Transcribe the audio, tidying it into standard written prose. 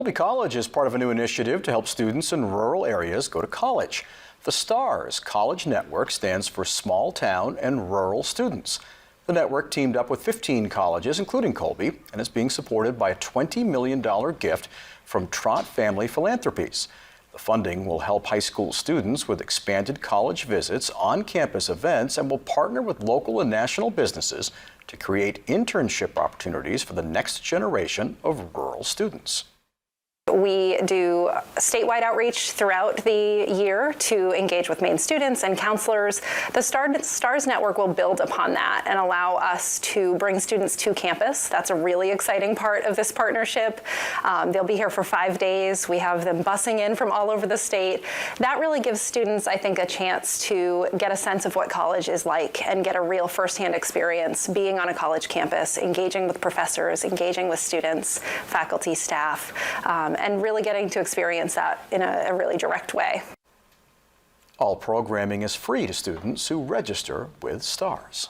Colby College is part of a new initiative to help students in rural areas go to college. The STARS College Network stands for Small Town and Rural Students. The network teamed up with 15 colleges, including Colby, and is being supported by a $20 million gift from Trot Family Philanthropies. The funding will help high school students with expanded college visits, on-campus events, and will partner with local and national businesses to create internship opportunities for the next generation of rural students. We do statewide outreach throughout the year to engage with Maine students and counselors. The STARS network will build upon that and allow us to bring students to campus. That's a really exciting part of this partnership. They'll be here for 5 days. We have them busing in from all over the state. That really gives students, I think, a chance to get a sense of what college is like and get a real firsthand experience being on a college campus, engaging with professors, engaging with students, faculty, staff, and really getting to experience that in a really direct way. All programming is free to students who register with STARS.